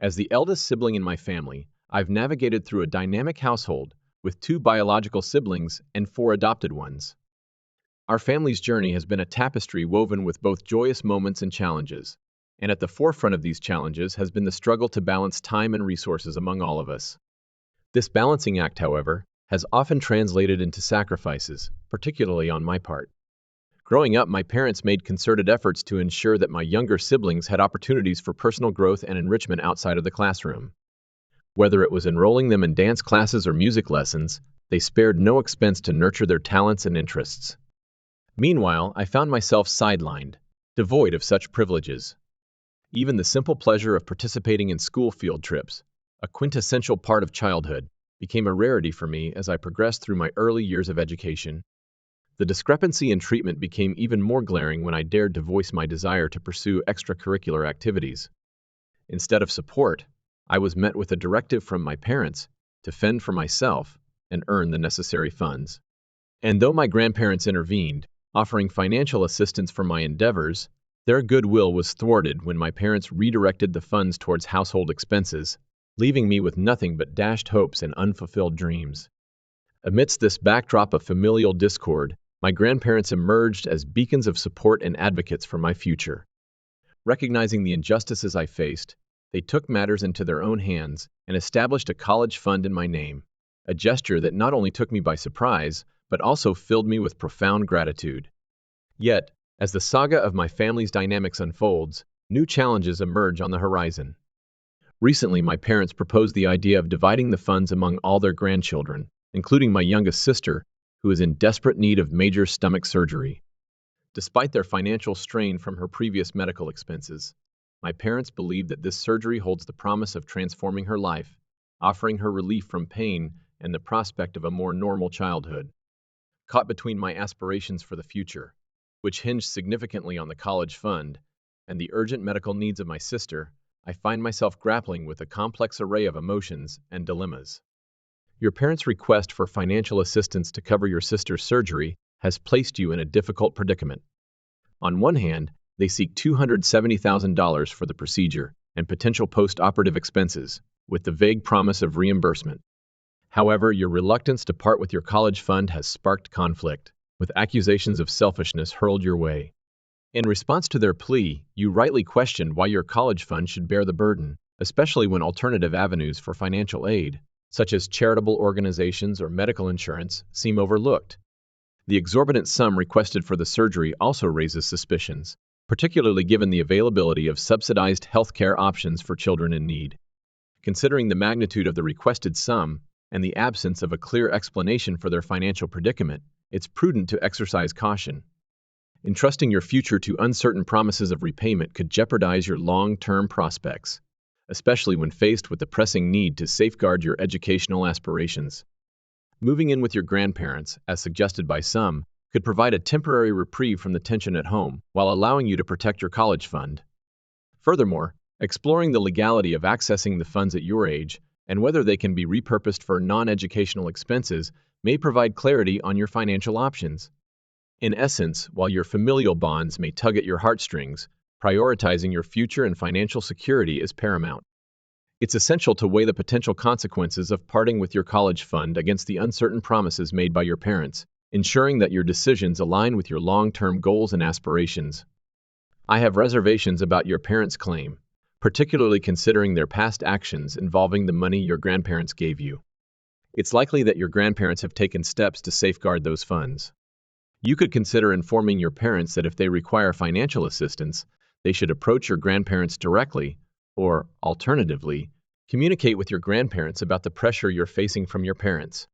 As the eldest sibling in my family, I've navigated through a dynamic household with 2 biological siblings and 4 adopted ones. Our family's journey has been a tapestry woven with both joyous moments and challenges, and at the forefront of these challenges has been the struggle to balance time and resources among all of us. This balancing act, however, has often translated into sacrifices, particularly on my part. Growing up, my parents made concerted efforts to ensure that my younger siblings had opportunities for personal growth and enrichment outside of the classroom. Whether it was enrolling them in dance classes or music lessons, they spared no expense to nurture their talents and interests. Meanwhile, I found myself sidelined, devoid of such privileges. Even the simple pleasure of participating in school field trips, a quintessential part of childhood, became a rarity for me as I progressed through my early years of education. The discrepancy in treatment became even more glaring when I dared to voice my desire to pursue extracurricular activities. Instead of support, I was met with a directive from my parents to fend for myself and earn the necessary funds. And though my grandparents intervened, offering financial assistance for my endeavors, their goodwill was thwarted when my parents redirected the funds towards household expenses, leaving me with nothing but dashed hopes and unfulfilled dreams. Amidst this backdrop of familial discord, my grandparents emerged as beacons of support and advocates for my future. Recognizing the injustices I faced, they took matters into their own hands and established a college fund in my name, a gesture that not only took me by surprise, but also filled me with profound gratitude. Yet, as the saga of my family's dynamics unfolds, new challenges emerge on the horizon. Recently, my parents proposed the idea of dividing the funds among all their grandchildren, including my youngest sister, who is in desperate need of major stomach surgery. Despite their financial strain from her previous medical expenses, my parents believe that this surgery holds the promise of transforming her life, offering her relief from pain and the prospect of a more normal childhood. Caught between my aspirations for the future, which hinged significantly on the college fund, and the urgent medical needs of my sister, I find myself grappling with a complex array of emotions and dilemmas. Your parents' request for financial assistance to cover your sister's surgery has placed you in a difficult predicament. On one hand, they seek $270,000 for the procedure and potential post-operative expenses, with the vague promise of reimbursement. However, your reluctance to part with your college fund has sparked conflict, with accusations of selfishness hurled your way. In response to their plea, you rightly questioned why your college fund should bear the burden, especially when alternative avenues for financial aid, such as charitable organizations or medical insurance, seem overlooked. The exorbitant sum requested for the surgery also raises suspicions, particularly given the availability of subsidized healthcare options for children in need. Considering the magnitude of the requested sum and the absence of a clear explanation for their financial predicament, it's prudent to exercise caution. Entrusting your future to uncertain promises of repayment could jeopardize your long-term prospects, especially when faced with the pressing need to safeguard your educational aspirations. Moving in with your grandparents, as suggested by some, could provide a temporary reprieve from the tension at home while allowing you to protect your college fund. Furthermore, exploring the legality of accessing the funds at your age and whether they can be repurposed for non-educational expenses may provide clarity on your financial options. In essence, while your familial bonds may tug at your heartstrings, prioritizing your future and financial security is paramount. It's essential to weigh the potential consequences of parting with your college fund against the uncertain promises made by your parents, ensuring that your decisions align with your long-term goals and aspirations. I have reservations about your parents' claim, particularly considering their past actions involving the money your grandparents gave you. It's likely that your grandparents have taken steps to safeguard those funds. You could consider informing your parents that if they require financial assistance, they should approach your grandparents directly, or, alternatively, communicate with your grandparents about the pressure you're facing from your parents.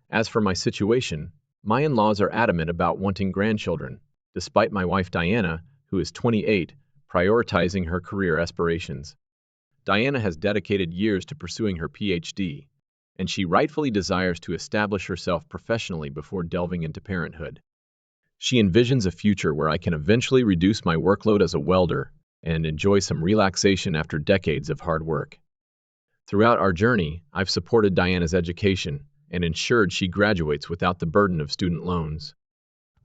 As for my situation, my in-laws are adamant about wanting grandchildren, despite my wife Diana, who is 28, prioritizing her career aspirations. Diana has dedicated years to pursuing her PhD, and she rightfully desires to establish herself professionally before delving into parenthood. She envisions a future where I can eventually reduce my workload as a welder and enjoy some relaxation after decades of hard work. Throughout our journey, I've supported Diana's education and ensured she graduates without the burden of student loans.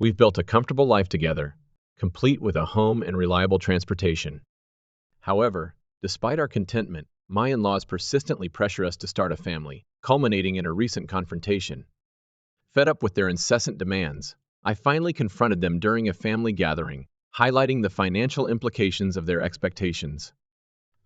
We've built a comfortable life together, complete with a home and reliable transportation. However, despite our contentment, My in-laws persistently pressure us to start a family, culminating in a recent confrontation. Fed up with their incessant demands, I finally confronted them during a family gathering, highlighting the financial implications of their expectations.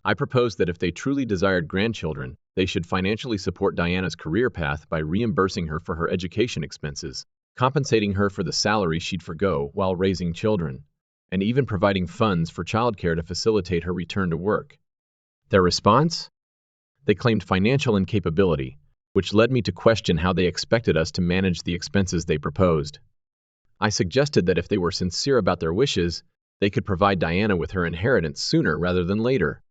I proposed that if they truly desired grandchildren, they should financially support Diana's career path by reimbursing her for her education expenses, compensating her for the salary she'd forgo while raising children, and even providing funds for childcare to facilitate her return to work. Their response? They claimed financial incapability, which led me to question how they expected us to manage the expenses they proposed. I suggested that if they were sincere about their wishes, they could provide Diana with her inheritance sooner rather than later.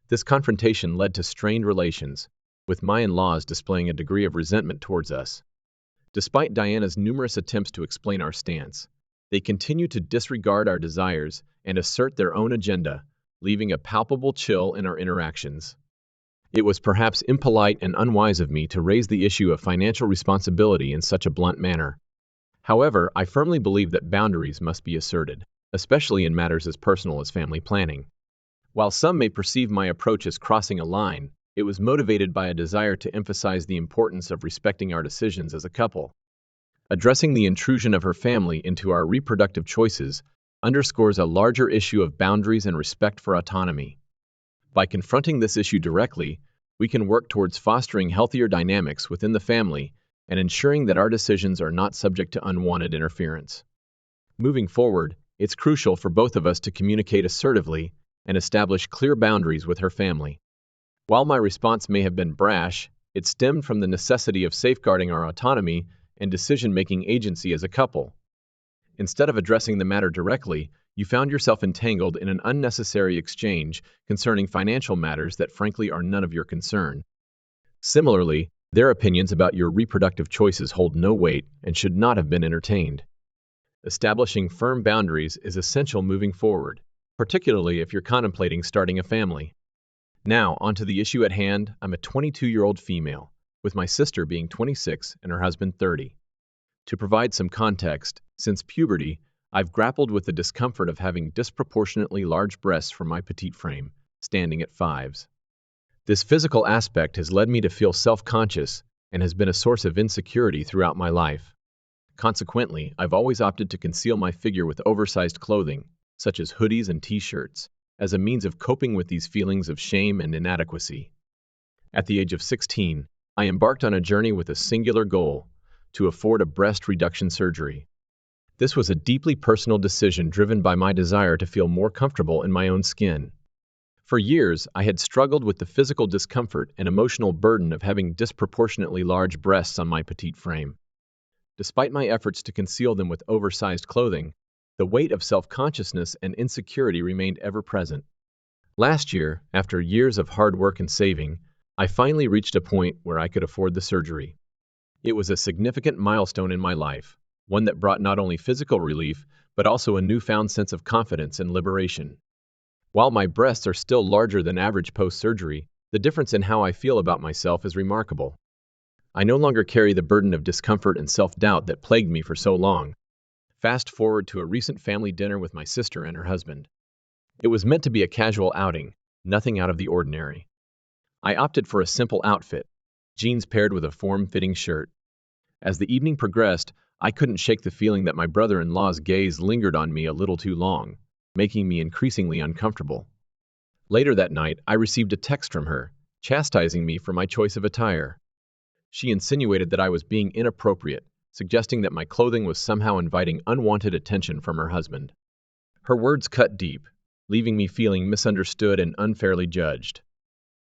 This confrontation led to strained relations, with my in-laws displaying a degree of resentment towards us. Despite Diana's numerous attempts to explain our stance, they continue to disregard our desires and assert their own agenda, leaving a palpable chill in our interactions. It was perhaps impolite and unwise of me to raise the issue of financial responsibility in such a blunt manner. However, I firmly believe that boundaries must be asserted, especially in matters as personal as family planning. While some may perceive my approach as crossing a line, it was motivated by a desire to emphasize the importance of respecting our decisions as a couple. Addressing the intrusion of her family into our reproductive choices underscores a larger issue of boundaries and respect for autonomy. By confronting this issue directly, we can work towards fostering healthier dynamics within the family and ensuring that our decisions are not subject to unwanted interference. Moving forward, it's crucial for both of us to communicate assertively and establish clear boundaries with her family. While my response may have been brash, it stemmed from the necessity of safeguarding our autonomy and decision-making agency as a couple. Instead of addressing the matter directly, you found yourself entangled in an unnecessary exchange concerning financial matters that frankly are none of your concern. Similarly, their opinions about your reproductive choices hold no weight and should not have been entertained. Establishing firm boundaries is essential moving forward, particularly if you're contemplating starting a family. Now, onto the issue at hand. I'm a 22-year-old female, with my sister being 26 and her husband 30. To provide some context, since puberty, I've grappled with the discomfort of having disproportionately large breasts for my petite frame, standing at 5s. This physical aspect has led me to feel self-conscious and has been a source of insecurity throughout my life. Consequently, I've always opted to conceal my figure with oversized clothing, such as hoodies and t-shirts, as a means of coping with these feelings of shame and inadequacy. At the age of 16, I embarked on a journey with a singular goal: to afford a breast reduction surgery. This was a deeply personal decision driven by my desire to feel more comfortable in my own skin. For years, I had struggled with the physical discomfort and emotional burden of having disproportionately large breasts on my petite frame. Despite my efforts to conceal them with oversized clothing, the weight of self-consciousness and insecurity remained ever present. Last year, after years of hard work and saving, I finally reached a point where I could afford the surgery. It was a significant milestone in my life, one that brought not only physical relief, but also a newfound sense of confidence and liberation. While my breasts are still larger than average post-surgery, the difference in how I feel about myself is remarkable. I no longer carry the burden of discomfort and self-doubt that plagued me for so long. Fast forward to a recent family dinner with my sister and her husband. It was meant to be a casual outing, nothing out of the ordinary. I opted for a simple outfit, jeans paired with a form-fitting shirt. As the evening progressed, I couldn't shake the feeling that my brother-in-law's gaze lingered on me a little too long, making me increasingly uncomfortable. Later that night, I received a text from her, chastising me for my choice of attire. She insinuated that I was being inappropriate, suggesting that my clothing was somehow inviting unwanted attention from her husband. Her words cut deep, leaving me feeling misunderstood and unfairly judged.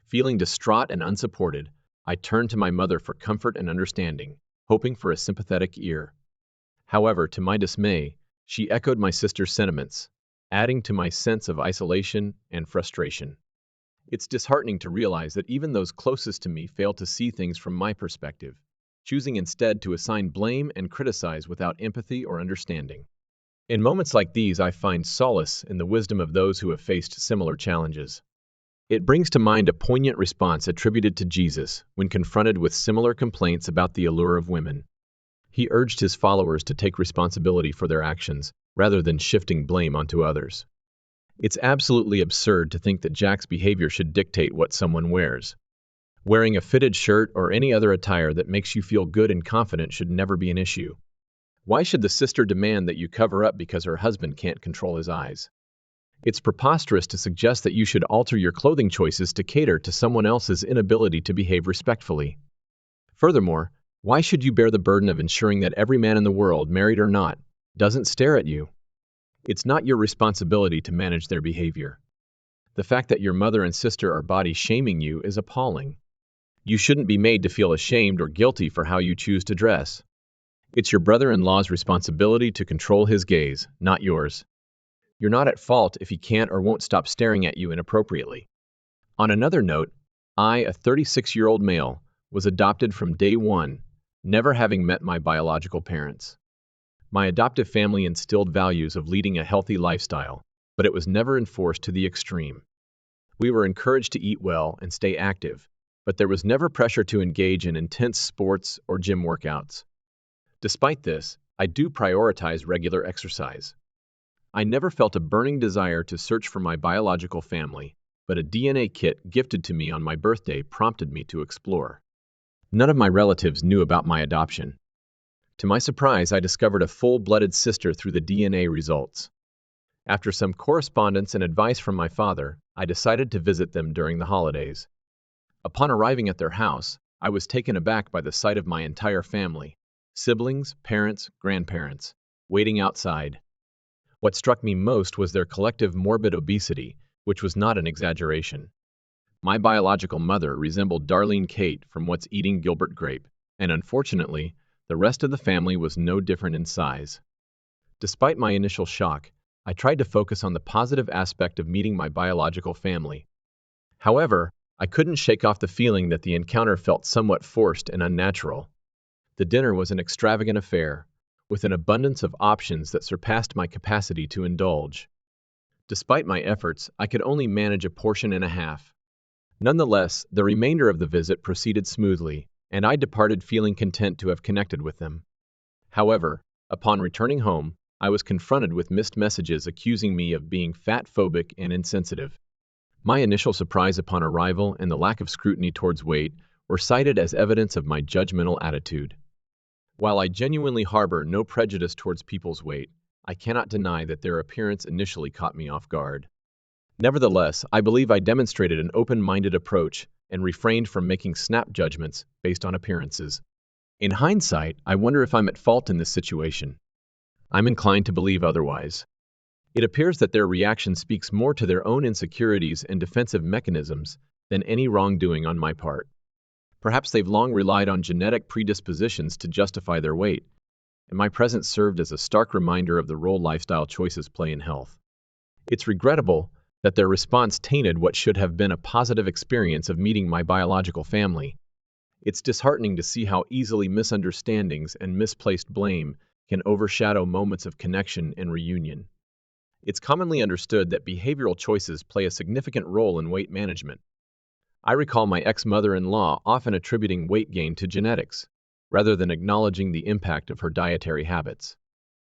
Feeling distraught and unsupported, I turned to my mother for comfort and understanding, hoping for a sympathetic ear. However, to my dismay, she echoed my sister's sentiments, adding to my sense of isolation and frustration. It's disheartening to realize that even those closest to me fail to see things from my perspective, choosing instead to assign blame and criticize without empathy or understanding. In moments like these, I find solace in the wisdom of those who have faced similar challenges. It brings to mind a poignant response attributed to Jesus when confronted with similar complaints about the allure of women. He urged his followers to take responsibility for their actions, rather than shifting blame onto others. It's absolutely absurd to think that Jack's behavior should dictate what someone wears. Wearing a fitted shirt or any other attire that makes you feel good and confident should never be an issue. Why should the sister demand that you cover up because her husband can't control his eyes? It's preposterous to suggest that you should alter your clothing choices to cater to someone else's inability to behave respectfully. Furthermore, why should you bear the burden of ensuring that every man in the world, married or not, doesn't stare at you? It's not your responsibility to manage their behavior. The fact that your mother and sister are body shaming you is appalling. You shouldn't be made to feel ashamed or guilty for how you choose to dress. It's your brother-in-law's responsibility to control his gaze, not yours. You're not at fault if he can't or won't stop staring at you inappropriately. On another note, I, a 36-year-old male, was adopted from day one, never having met my biological parents. My adoptive family instilled values of leading a healthy lifestyle, but it was never enforced to the extreme. We were encouraged to eat well and stay active, but there was never pressure to engage in intense sports or gym workouts. Despite this, I do prioritize regular exercise. I never felt a burning desire to search for my biological family, but a DNA kit gifted to me on my birthday prompted me to explore. None of my relatives knew about my adoption. To my surprise, I discovered a full-blooded sister through the DNA results. After some correspondence and advice from my father, I decided to visit them during the holidays. Upon arriving at their house, I was taken aback by the sight of my entire family, siblings, parents, grandparents, waiting outside. What struck me most was their collective morbid obesity, which was not an exaggeration. My biological mother resembled Darlene Kate from What's Eating Gilbert Grape, and unfortunately, the rest of the family was no different in size. Despite my initial shock, I tried to focus on the positive aspect of meeting my biological family. However, I couldn't shake off the feeling that the encounter felt somewhat forced and unnatural. The dinner was an extravagant affair, with an abundance of options that surpassed my capacity to indulge. Despite my efforts, I could only manage a portion and a half. Nonetheless, the remainder of the visit proceeded smoothly, and I departed feeling content to have connected with them. However, upon returning home, I was confronted with missed messages accusing me of being fat-phobic and insensitive. My initial surprise upon arrival and the lack of scrutiny towards weight were cited as evidence of my judgmental attitude. While I genuinely harbor no prejudice towards people's weight, I cannot deny that their appearance initially caught me off guard. Nevertheless, I believe I demonstrated an open-minded approach and refrained from making snap judgments based on appearances. In hindsight, I wonder if I'm at fault in this situation. I'm inclined to believe otherwise. It appears that their reaction speaks more to their own insecurities and defensive mechanisms than any wrongdoing on my part. Perhaps they've long relied on genetic predispositions to justify their weight, and my presence served as a stark reminder of the role lifestyle choices play in health. It's regrettable that their response tainted what should have been a positive experience of meeting my biological family. It's disheartening to see how easily misunderstandings and misplaced blame can overshadow moments of connection and reunion. It's commonly understood that behavioral choices play a significant role in weight management. I recall my ex-mother-in-law often attributing weight gain to genetics, rather than acknowledging the impact of her dietary habits.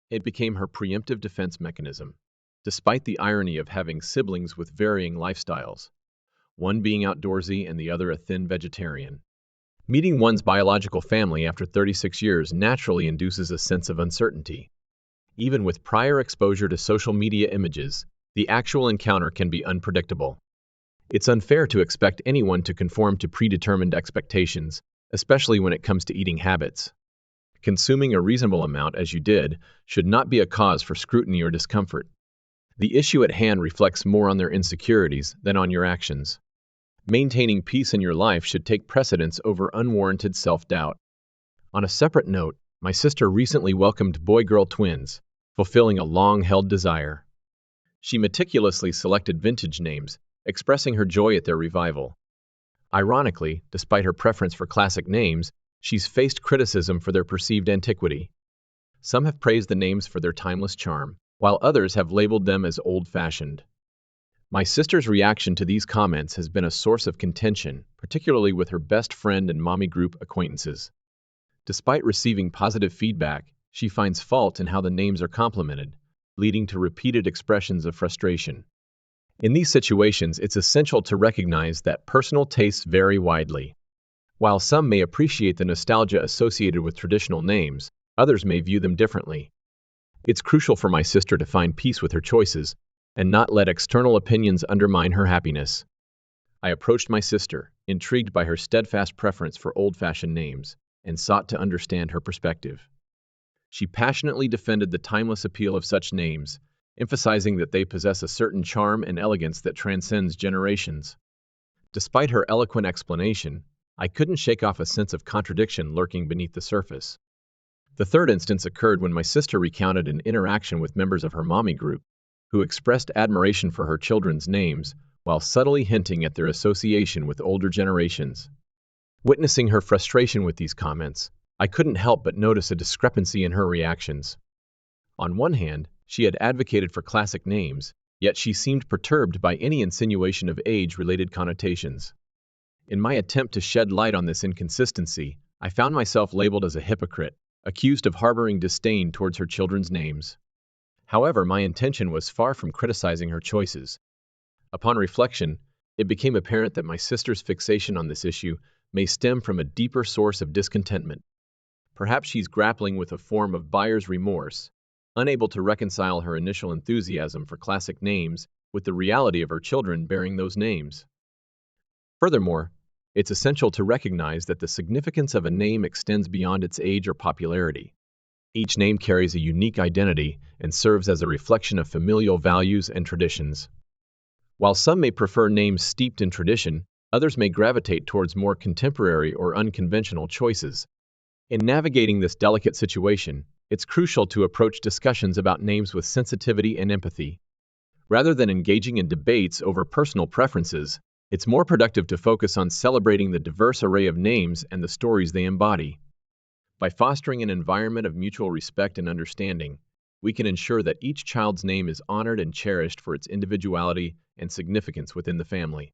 It became her preemptive defense mechanism, despite the irony of having siblings with varying lifestyles, one being outdoorsy and the other a thin vegetarian. Meeting one's biological family after 36 years naturally induces a sense of uncertainty. Even with prior exposure to social media images, the actual encounter can be unpredictable. It's unfair to expect anyone to conform to predetermined expectations, especially when it comes to eating habits. Consuming a reasonable amount, as you did, should not be a cause for scrutiny or discomfort. The issue at hand reflects more on their insecurities than on your actions. Maintaining peace in your life should take precedence over unwarranted self-doubt. On a separate note, my sister recently welcomed boy-girl twins, fulfilling a long-held desire. She meticulously selected vintage names, expressing her joy at their revival. Ironically, despite her preference for classic names, she's faced criticism for their perceived antiquity. Some have praised the names for their timeless charm, while others have labeled them as old-fashioned. My sister's reaction to these comments has been a source of contention, particularly with her best friend and mommy group acquaintances. Despite receiving positive feedback, she finds fault in how the names are complimented, leading to repeated expressions of frustration. In these situations, it's essential to recognize that personal tastes vary widely. While some may appreciate the nostalgia associated with traditional names, others may view them differently. It's crucial for my sister to find peace with her choices and not let external opinions undermine her happiness. I approached my sister, intrigued by her steadfast preference for old-fashioned names, and sought to understand her perspective. She passionately defended the timeless appeal of such names, emphasizing that they possess a certain charm and elegance that transcends generations. Despite her eloquent explanation, I couldn't shake off a sense of contradiction lurking beneath the surface. The third instance occurred when my sister recounted an interaction with members of her mommy group, who expressed admiration for her children's names while subtly hinting at their association with older generations. Witnessing her frustration with these comments, I couldn't help but notice a discrepancy in her reactions. On one hand, she had advocated for classic names, yet she seemed perturbed by any insinuation of age-related connotations. In my attempt to shed light on this inconsistency, I found myself labeled as a hypocrite, accused of harboring disdain towards her children's names. However, my intention was far from criticizing her choices. Upon reflection, it became apparent that my sister's fixation on this issue may stem from a deeper source of discontentment. Perhaps she's grappling with a form of buyer's remorse, unable to reconcile her initial enthusiasm for classic names with the reality of her children bearing those names. Furthermore, it's essential to recognize that the significance of a name extends beyond its age or popularity. Each name carries a unique identity and serves as a reflection of familial values and traditions. While some may prefer names steeped in tradition, others may gravitate towards more contemporary or unconventional choices. In navigating this delicate situation, it's crucial to approach discussions about names with sensitivity and empathy. Rather than engaging in debates over personal preferences, it's more productive to focus on celebrating the diverse array of names and the stories they embody. By fostering an environment of mutual respect and understanding, we can ensure that each child's name is honored and cherished for its individuality and significance within the family.